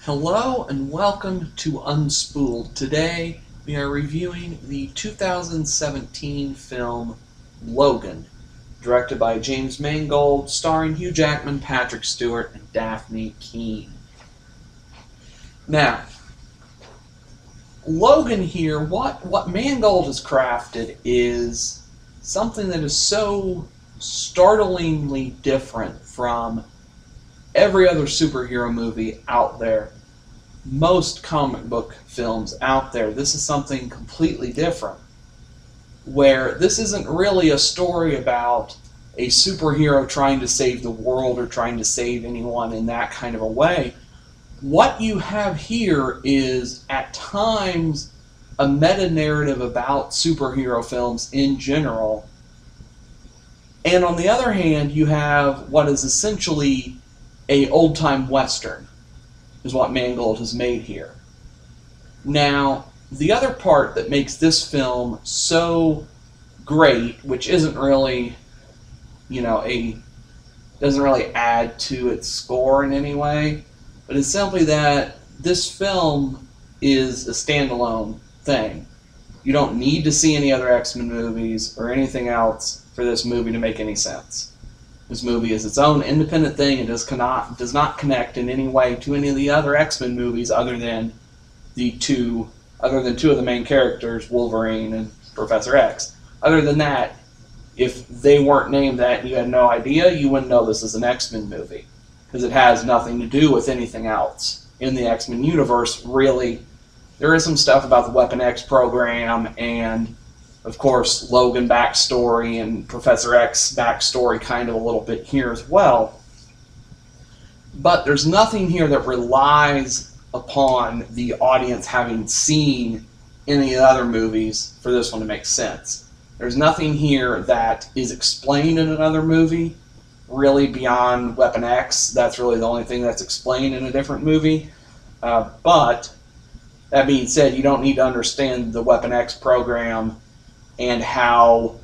Hello and welcome to Unspooled. Today we are reviewing the 2017 film Logan, directed by James Mangold, starring Hugh Jackman, Patrick Stewart, and Daphne Keane. Now, Logan here, what Mangold has crafted is something that is so startlingly different from every other superhero movie out there, most comic book films out there. This is something completely different, where this isn't really a story about a superhero trying to save the world or trying to save anyone in that kind of a way. What you have here is, at times, a meta-narrative about superhero films in general, and on the other hand, you have what is essentially a old-time Western, is what Mangold has made here. Now, the other part that makes this film so great, which isn't really, doesn't really add to its score in any way, but it's simply that this film is a standalone thing. You don't need to see any other X-Men movies or anything else for this movie to make any sense. This movie is its own independent thing and does not connect in any way to any of the other X-Men movies other than two of the main characters, Wolverine and Professor X. Other than that, if they weren't named that and you had no idea, you wouldn't know this is an X-Men movie, because it has nothing to do with anything else in the X-Men universe, really. There is some stuff about the Weapon X program and, of course, Logan backstory and Professor X backstory kind of a little bit here as well. But there's nothing here that relies upon the audience having seen any other movies for this one to make sense. There's nothing here that is explained in another movie, really, beyond Weapon X. That's really the only thing that's explained in a different movie. But, that being said, you don't need to understand the Weapon X program and how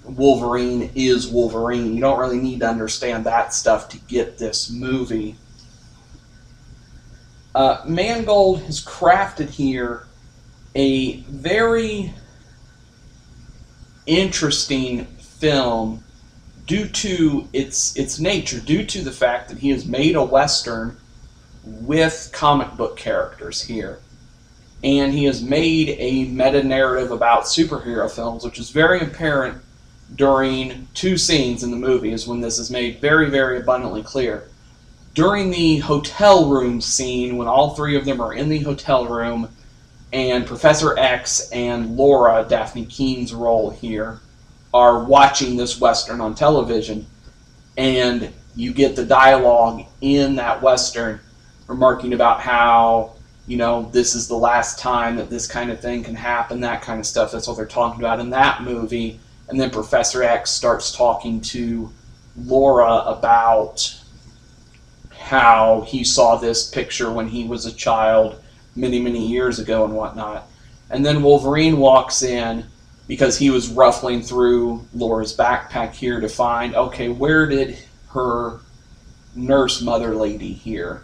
Wolverine is Wolverine. You don't really need to understand that stuff to get this movie. Mangold has crafted here a very interesting film due to its nature, due to the fact that he has made a Western with comic book characters here. And he has made a meta-narrative about superhero films, which is very apparent during two scenes in the movie, is when this is made very, very abundantly clear. During the hotel room scene, when all three of them are in the hotel room, and Professor X and Laura, Daphne Keane's role here, are watching this Western on television, and you get the dialogue in that Western remarking about how, this is the last time that this kind of thing can happen, that kind of stuff. That's what they're talking about in that movie. And then Professor X starts talking to Laura about how he saw this picture when he was a child many, many years ago and whatnot. And then Wolverine walks in because he was ruffling through Laura's backpack here to find, okay, where did her nurse mother lady here?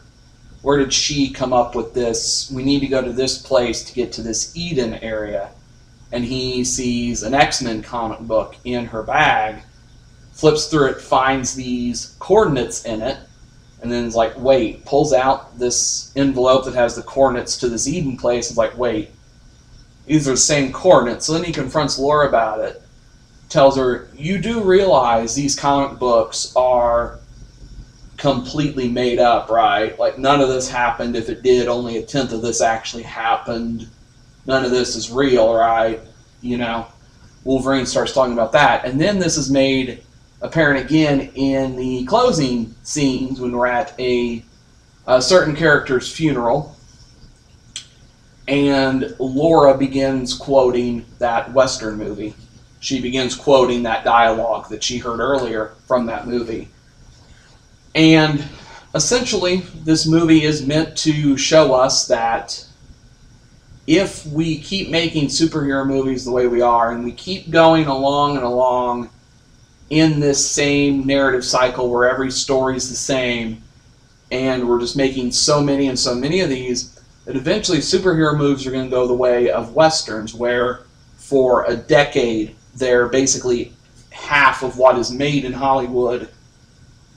Where did she come up with this? We need to go to this place to get to this Eden area. And he sees an X-Men comic book in her bag, flips through it, finds these coordinates in it, and then is like, wait, pulls out this envelope that has the coordinates to this Eden place, and is like, wait, these are the same coordinates. So then he confronts Laura about it, tells her, you do realize these comic books are completely made up, right? Like, none of this happened. If it did, only a tenth of this actually happened. None of this is real, right? Wolverine starts talking about that. And then this is made apparent again in the closing scenes when we're at a certain character's funeral. And Laura begins quoting that Western movie. She begins quoting that dialogue that she heard earlier from that movie. And essentially, this movie is meant to show us that if we keep making superhero movies the way we are, and we keep going along and along in this same narrative cycle where every story is the same, and we're just making so many and so many of these that eventually superhero movies are going to go the way of Westerns, where for a decade they're basically half of what is made in Hollywood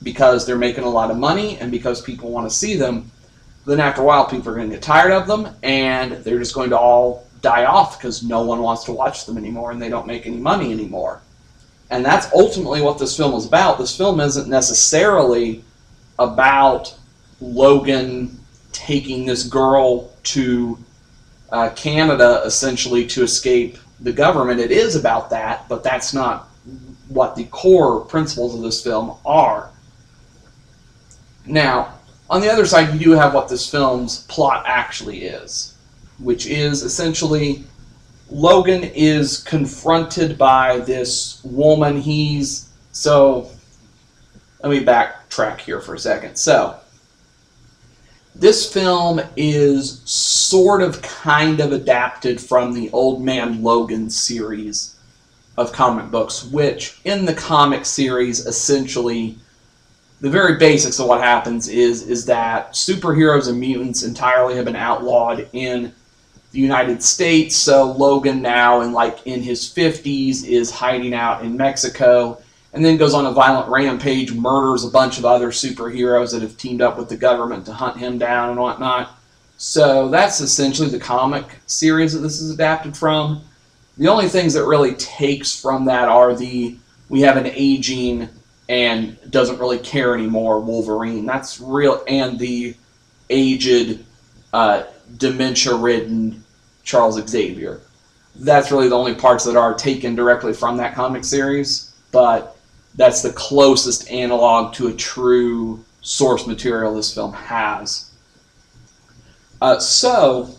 because they're making a lot of money and because people want to see them. Then after a while, people are going to get tired of them, and they're just going to all die off because no one wants to watch them anymore, and they don't make any money anymore. And that's ultimately what this film is about. This film isn't necessarily about Logan taking this girl to Canada, essentially, to escape the government. It is about that, but that's not what the core principles of this film are. Now, on the other side, you do have what this film's plot actually is, which is essentially Logan is confronted by this woman. So, let me backtrack here for a second. So, this film is sort of kind of adapted from the Old Man Logan series of comic books, which in the comic series, essentially, the very basics of what happens is that superheroes and mutants entirely have been outlawed in the United States. So Logan now, in his 50s, is hiding out in Mexico, and then goes on a violent rampage, murders a bunch of other superheroes that have teamed up with the government to hunt him down and whatnot. So that's essentially the comic series that this is adapted from. The only things that really takes from that are we have an aging and doesn't really care anymore Wolverine. That's real, and the aged, dementia-ridden Charles Xavier. That's really the only parts that are taken directly from that comic series, but that's the closest analog to a true source material this film has. So,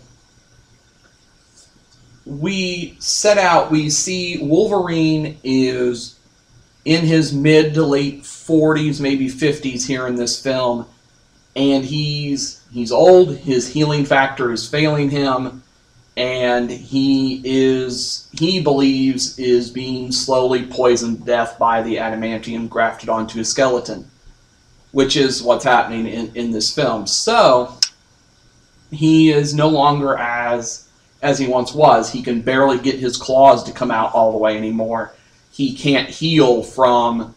we see Wolverine is in his mid to late 40s, maybe 50s here in this film, and he's old, his healing factor is failing him, and he believes is being slowly poisoned to death by the adamantium grafted onto his skeleton, which is what's happening in this film. So, he is no longer as he once was. He can barely get his claws to come out all the way anymore. He can't heal from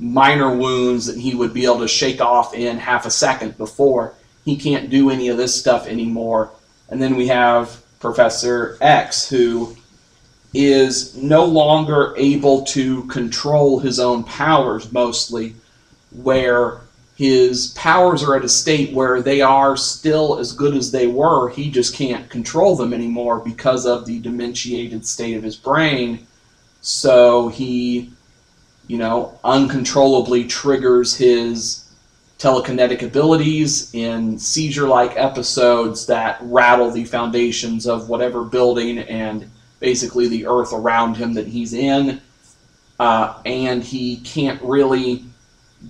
minor wounds that he would be able to shake off in half a second before. He can't do any of this stuff anymore. And then we have Professor X, who is no longer able to control his own powers, mostly, where his powers are at a state where they are still as good as they were. He just can't control them anymore because of the dementiated state of his brain. So he, uncontrollably triggers his telekinetic abilities in seizure-like episodes that rattle the foundations of whatever building and basically the earth around him that he's in. And he can't really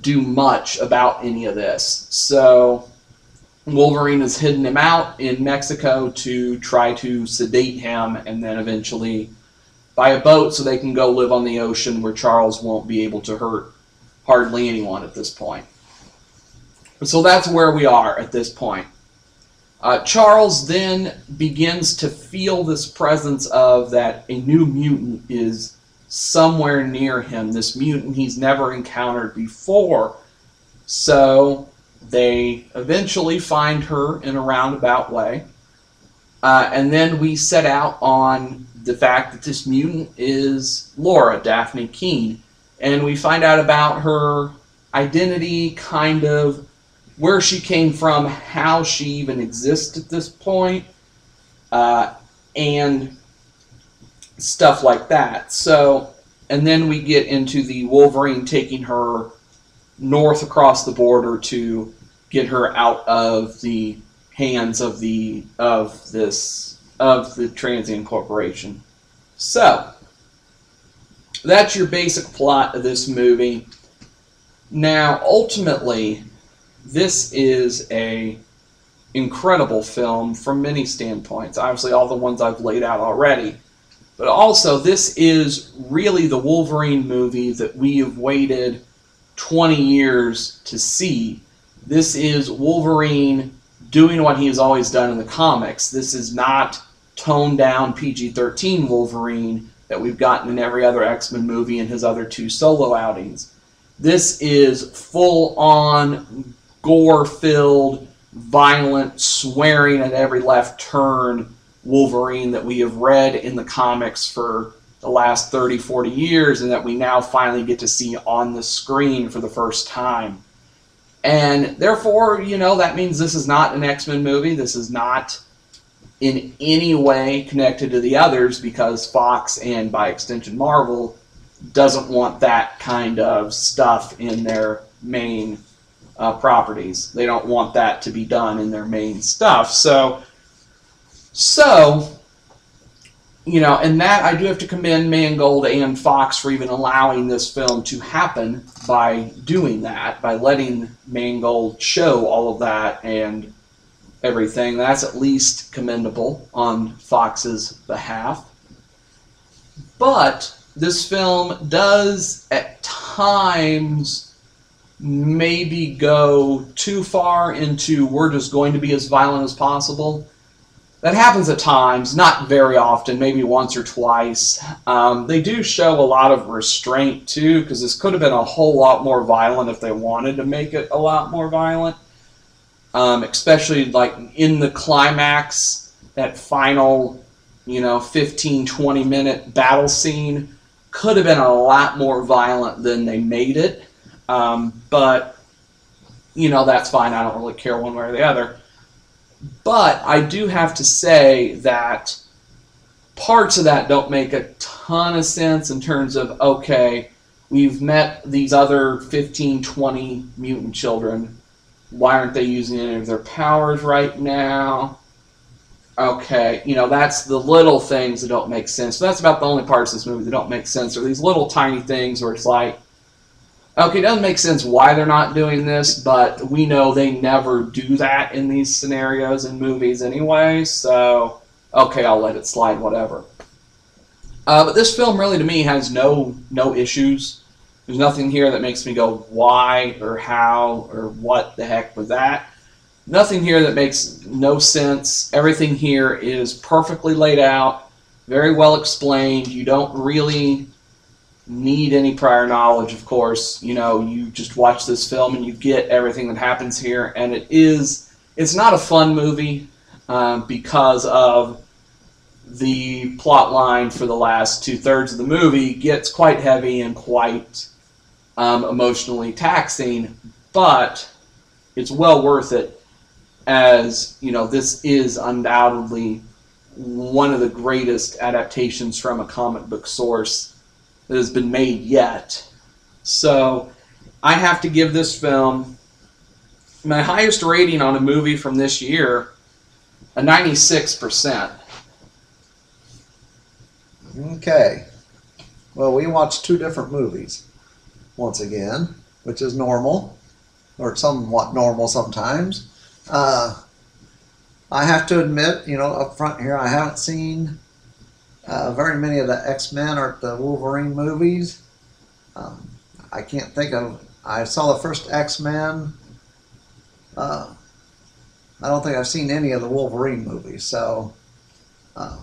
do much about any of this. So Wolverine has hidden him out in Mexico to try to sedate him, and then eventually buy a boat so they can go live on the ocean where Charles won't be able to hurt hardly anyone at this point. So that's where we are at this point. Charles then begins to feel this presence of that a new mutant is somewhere near him, this mutant he's never encountered before. So they eventually find her in a roundabout way. And then we set out on the fact that this mutant is Laura, Daphne Keene. And we find out about her identity, kind of where she came from, how she even exists at this point, and stuff like that. So, and then we get into the Wolverine taking her north across the border to get her out of the hands of the Transient Corporation. So, that's your basic plot of this movie. Now, ultimately, this is a incredible film from many standpoints. Obviously, all the ones I've laid out already. But also, this is really the Wolverine movie that we have waited 20 years to see. This is Wolverine doing what he has always done in the comics. This is not toned down PG-13 Wolverine that we've gotten in every other X-Men movie and his other 2 solo outings. This is full-on, gore-filled, violent, swearing at every left turn Wolverine that we have read in the comics for the last 30, 40 years, and that we now finally get to see on the screen for the first time. And therefore, you know, that means this is not an X-Men movie. This is not in any way connected to the others, because Fox, and by extension Marvel, doesn't want that kind of stuff in their main properties. They don't want that to be done in their main stuff. So, you know, and that I do have to commend Mangold and Fox for even allowing this film to happen by doing that, by letting Mangold show all of that and everything. That's at least commendable on Fox's behalf. But this film does at times maybe go too far into we're just going to be as violent as possible. That happens at times, not very often, maybe once or twice. They do show a lot of restraint too, because this could have been a whole lot more violent if they wanted to make it a lot more violent. Especially like in the climax, that final, you know, 15-20 minute battle scene could have been a lot more violent than they made it. But, you know, that's fine. I don't really care one way or the other. But I do have to say that parts of that don't make a ton of sense in terms of, okay, we've met these other 15, 20 mutant children. Why aren't they using any of their powers right now? Okay, you know, that's the little things that don't make sense. So that's about the only parts of this movie that don't make sense. Are these little tiny things where it's like, okay, it doesn't make sense why they're not doing this, but we know they never do that in these scenarios in movies anyway, so okay, I'll let it slide, whatever. But this film really, to me, has no issues. There's nothing here that makes me go, why or how or what the heck was that? Nothing here that makes no sense. Everything here is perfectly laid out, very well explained. You don't really need any prior knowledge, of course. You know, you just watch this film and you get everything that happens here, and it's not a fun movie because of the plot line for the last 2/3 of the movie gets quite heavy and quite emotionally taxing, but it's well worth it, as you know, this is undoubtedly one of the greatest adaptations from a comic book source that has been made yet. So I have to give this film my highest rating on a movie from this year, a 96%. Okay. Well, we watched 2 different movies once again, which is normal, or somewhat normal sometimes. I have to admit, you know, up front here, I haven't seen very many of the X-Men or the Wolverine movies. I can't think of... I saw the first X-Men. I don't think I've seen any of the Wolverine movies, so I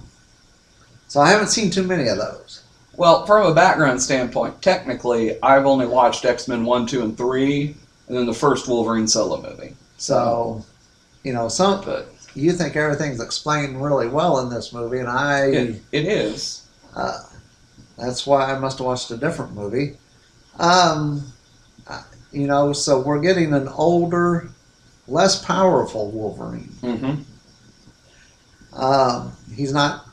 haven't seen too many of those. Well, from a background standpoint, technically, I've only watched X-Men 1, 2, and 3, and then the first Wolverine solo movie. So, you know, you think everything's explained really well in this movie, and it is. That's why I must have watched a different movie. You know, so we're getting an older, less powerful Wolverine. Mm-hmm.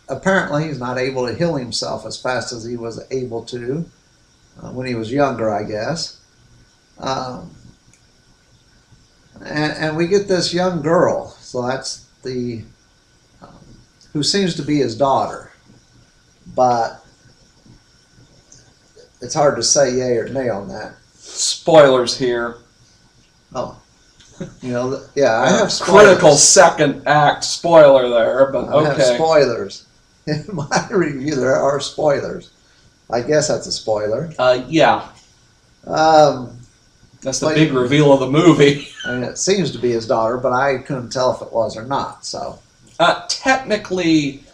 Apparently he's not able to heal himself as fast as he was able to when he was younger, I guess. And we get this young girl, so that's who seems to be his daughter, but it's hard to say yay or nay on that. Spoilers here. Oh, you know, yeah, I have spoilers. Critical second act spoiler there, but okay. I have spoilers. In my review, there are spoilers. I guess that's a spoiler. Yeah. That's the big reveal of the movie. I mean, it seems to be his daughter, but I couldn't tell if it was or not. So, technically,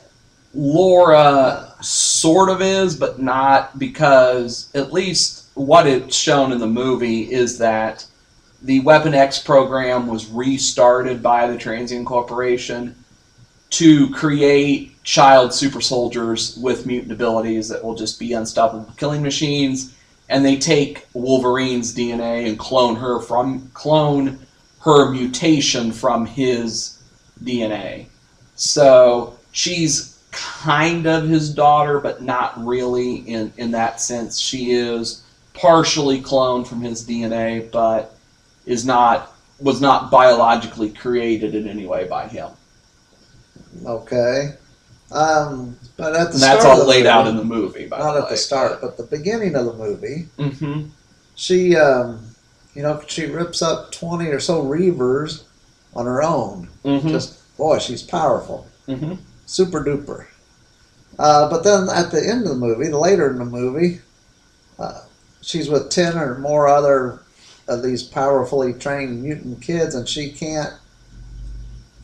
Laura sort of is, but not, because at least what it's shown in the movie is that the Weapon X program was restarted by the Transient Corporation to create child super soldiers with mutant abilities that will just be unstoppable killing machines, and they take Wolverine's DNA and clone her mutation from his DNA. So she's kind of his daughter, but not really in that sense. She is partially cloned from his DNA, but was not biologically created in any way by him. Okay. But at the And that's start all of the laid movie, out in the movie, by not the way. at the start, but the beginning of the movie, Mm-hmm. she, she rips up 20 or so Reavers on her own. Mm-hmm. Just, boy, she's powerful. Mm-hmm. Super duper. But then at the end of the movie, later in the movie, she's with 10 or more other of these powerfully trained mutant kids, and she can't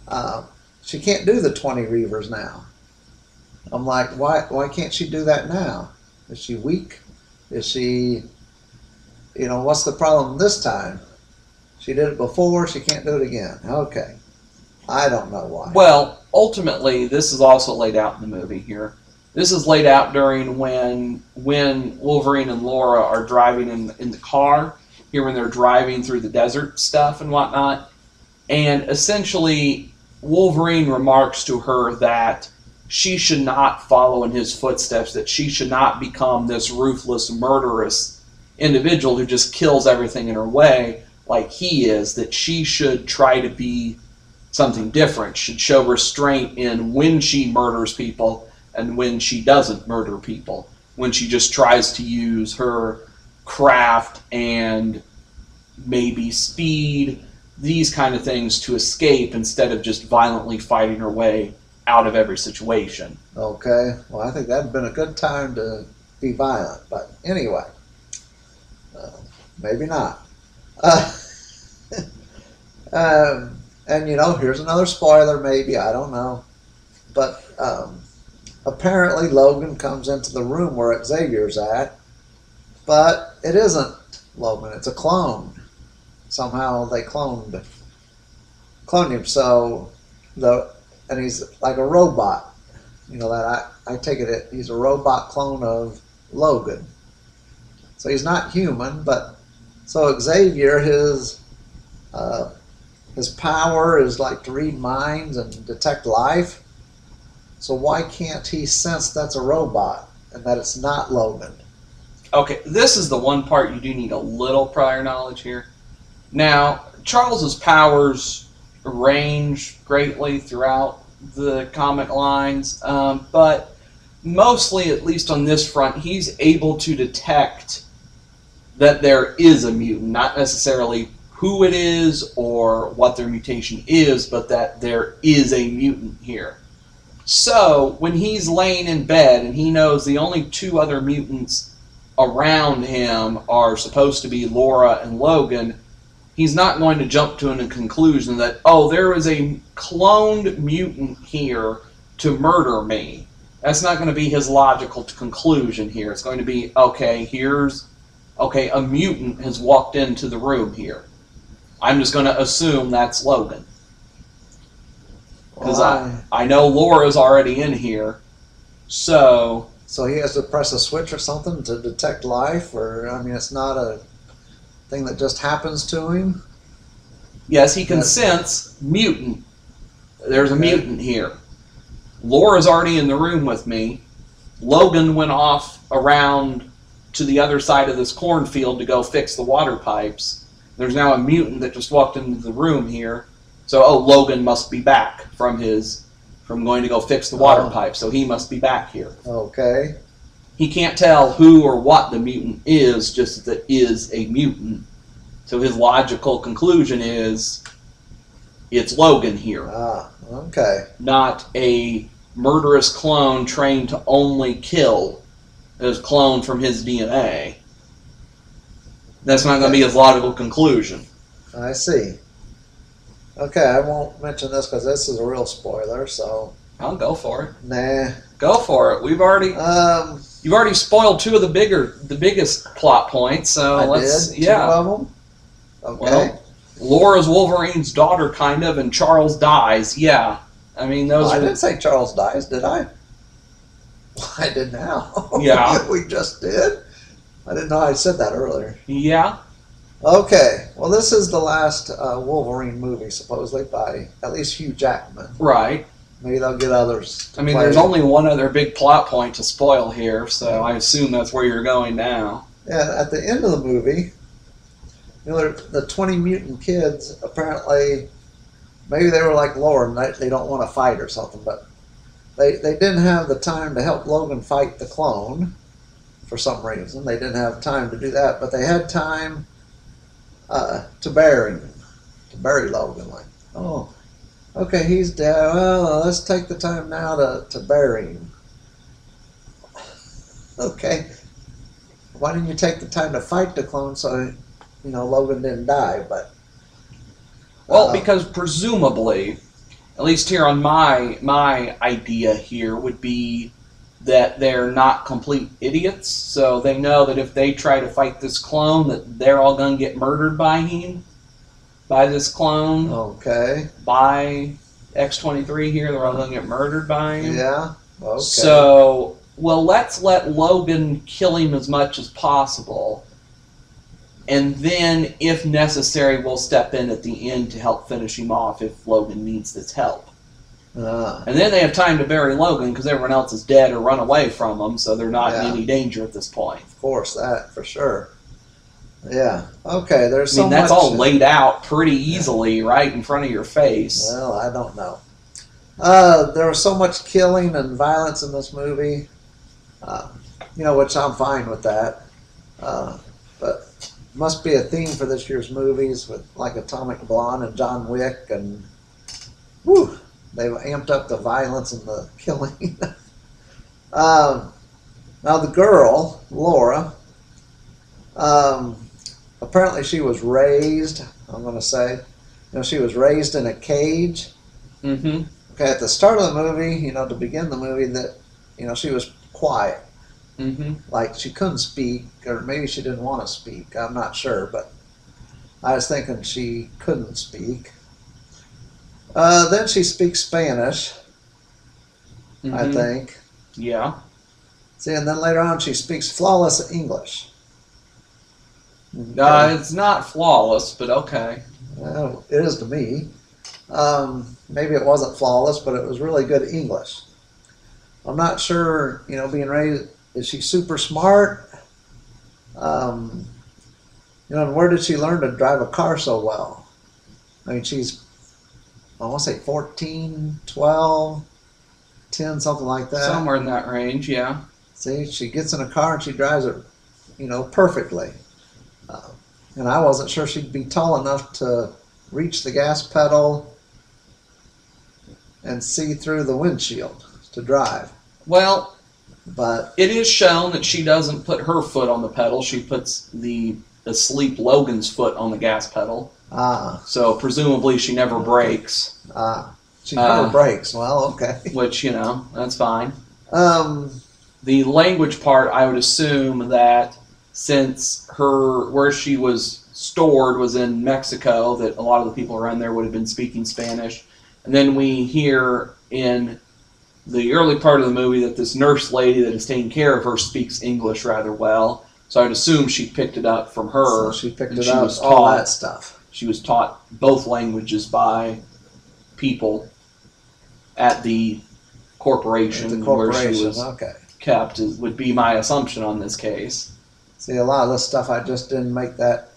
do the 20 Reavers now. I'm like, why can't she do that now? Is she weak? Is she, what's the problem this time? She did it before, she can't do it again. Okay. I don't know why. Well, ultimately, this is also laid out in the movie here. This is laid out during when Wolverine and Laura are driving in the car, here when they're driving through the desert stuff and whatnot. And essentially, Wolverine remarks to her that she should not follow in his footsteps, that she should not become this ruthless, murderous individual who just kills everything in her way like he is, that she should try to be something different, should show restraint in when she murders people and when she doesn't murder people, when she just tries to use her craft and maybe speed, these kind of things to escape instead of just violently fighting her way out of every situation. Okay, well, I think that'd been a good time to be violent, but anyway, maybe not. And here's another spoiler, maybe, I don't know, but apparently Logan comes into the room where Xavier's at, but it isn't Logan, it's a clone. Somehow they cloned him, so and he's like a robot. That I take it he's a robot clone of Logan. So he's not human, but so Xavier, his power is like to read minds and detect life. So why can't he sense that's a robot and that it's not Logan? Okay, this is the one part you do need a little prior knowledge here. Now, Charles's powers range greatly throughout the comic lines, but mostly, at least on this front, he's able to detect that there is a mutant, not necessarily who it is or what their mutation is, but that there is a mutant here. So, when he's laying in bed and he knows the only two other mutants around him are supposed to be Laura and Logan, he's not going to jump to a conclusion that, oh, there is a cloned mutant here to murder me. That's not going to be his logical conclusion here. It's going to be, okay, a mutant has walked into the room here. I'm just going to assume that's Logan. Because I know Laura's already in here, so he has to press a switch or something to detect life, or, it's not a thing that just happens to him? Yes, he can sense mutant. There's a mutant here. Laura's already in the room with me. Logan went off around to the other side of this cornfield to go fix the water pipes. There's now a mutant that just walked into the room here. So, Logan must be back from going to go fix the water pipe, so he must be back here. Okay. He can't tell who or what the mutant is, just that it is a mutant. So his logical conclusion is, it's Logan here. Okay. Not a murderous clone trained to only kill. It was cloned from his DNA. That's not going to be his logical conclusion. I see. Okay, I won't mention this because this is a real spoiler, so... I'll go for it. Nah. Go for it. You've already spoiled two of the biggest plot points, so let's... Two of them? Okay. Well, Laura's Wolverine's daughter, kind of, and Charles dies. Yeah. I mean, those I are... didn't say Charles dies, did I? I did now. Yeah. We just did? I didn't know I said that earlier. Yeah. Okay. Well, this is the last Wolverine movie, supposedly, by at least Hugh Jackman. Right. Maybe they'll get others to I mean, play. there's only one other big plot point to spoil here, so I assume that's where you're going now. Yeah, at the end of the movie, you know, the 20 mutant kids, apparently, maybe they were like Laura and they don't want to fight or something, but they didn't have the time to help Logan fight the clone for some reason. They didn't have time to do that, but they had time to bury him, to bury Logan. Like, oh, okay, he's dead. Well, let's take the time now to bury him. Okay. Why didn't you take the time to fight the clone so, you know, Logan didn't die? But well, because presumably, at least here on my idea here would be that they're not complete idiots, so they know that if they try to fight this clone, that they're all going to get murdered by him, by this clone. Okay. By X-23 here, they're all going to get murdered by him. Yeah. Okay. So, well, let's let Logan kill him as much as possible, and then, if necessary, we'll step in at the end to help finish him off if Logan needs this help. And then they have time to bury Logan because everyone else is dead or run away from him, so they're not in any danger at this point. Of course, that for sure. Yeah. Okay. There's so I mean, that's much, all laid out pretty easily right in front of your face. Well, I don't know. There was so much killing and violence in this movie, you know, which I'm fine with that. But must be a theme for this year's movies with like Atomic Blonde and John Wick, and whew, they've amped up the violence and the killing. Now the girl, Laura, apparently she was raised, I'm going to say, you know, she was raised in a cage. Mm-hmm. Okay, at the start of the movie, you know, to begin the movie, that, you know, she was quiet. Mm-hmm. Like she couldn't speak, or maybe she didn't want to speak. I'm not sure, but I was thinking she couldn't speak. Then she speaks Spanish, I think. Yeah. See, and then later on she speaks flawless English. It's not flawless, but okay. Well, it is to me. Maybe it wasn't flawless, but it was really good English. I'm not sure, you know, being raised, is she super smart? You know, and where did she learn to drive a car so well? I mean, she's, I want to say 14, 12, 10, something like that. Somewhere in that range, yeah. See, she gets in a car and she drives it, you know, perfectly. And I wasn't sure she'd be tall enough to reach the gas pedal and see through the windshield to drive. Well, but it is shown that she doesn't put her foot on the pedal. She puts the asleep Logan's foot on the gas pedal. So presumably she never brakes. She never brakes. Well, okay. Which, you know, that's fine. The language part, I would assume that since where she was stored was in Mexico, that a lot of the people around there would have been speaking Spanish. And then we hear in the early part of the movie that this nurse lady that is taking care of her speaks English rather well. So I'd assume she picked it up from her. So she picked it up, all that stuff. She was taught both languages by people at the corporation, where she was kept, would be my assumption on this case. See, a lot of this stuff I just didn't make that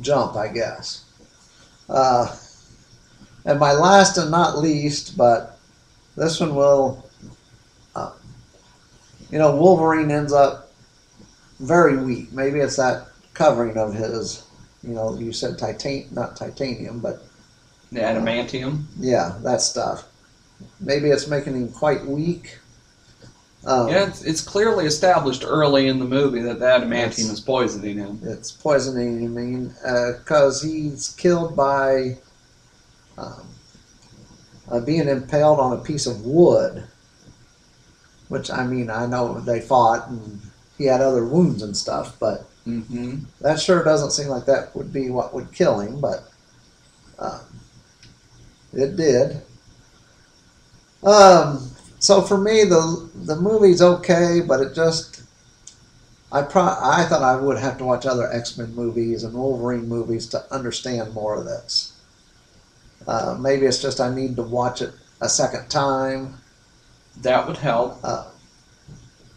jump, I guess. And my last and not least, but this one will, you know, Wolverine ends up very weak. Maybe it's that covering of his, you know, you said not titanium, but the adamantium. Yeah, that stuff. Maybe it's making him quite weak. Yeah, it's clearly established early in the movie that the adamantium Yes. is poisoning him. It's poisoning, I mean, because he's killed by um, being impaled on a piece of wood, which, I mean, I know they fought and he had other wounds and stuff, but Mm-hmm. that sure doesn't seem like that would be what would kill him, but um, it did. So for me, the movie's okay, but it just I thought I would have to watch other X-Men movies and Wolverine movies to understand more of this. Maybe it's just I need to watch it a second time That would help,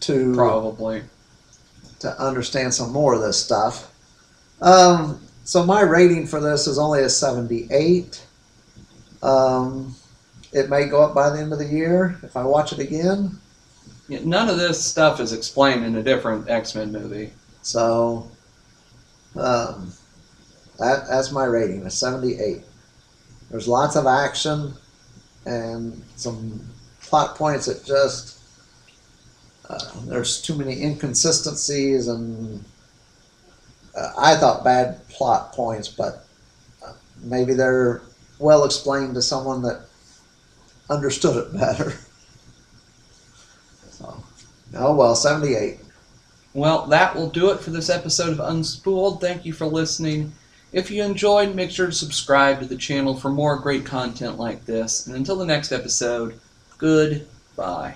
to probably. to understand some more of this stuff. So my rating for this is only a 78. It may go up by the end of the year if I watch it again. Yeah, none of this stuff is explained in a different X-Men movie. So that's my rating, a 78. There's lots of action and some plot points that just there's too many inconsistencies and I thought bad plot points, but maybe they're well explained to someone that understood it better. So, oh well, 78. Well, that will do it for this episode of Unspooled. Thank you for listening. If you enjoyed, make sure to subscribe to the channel for more great content like this. And until the next episode, goodbye.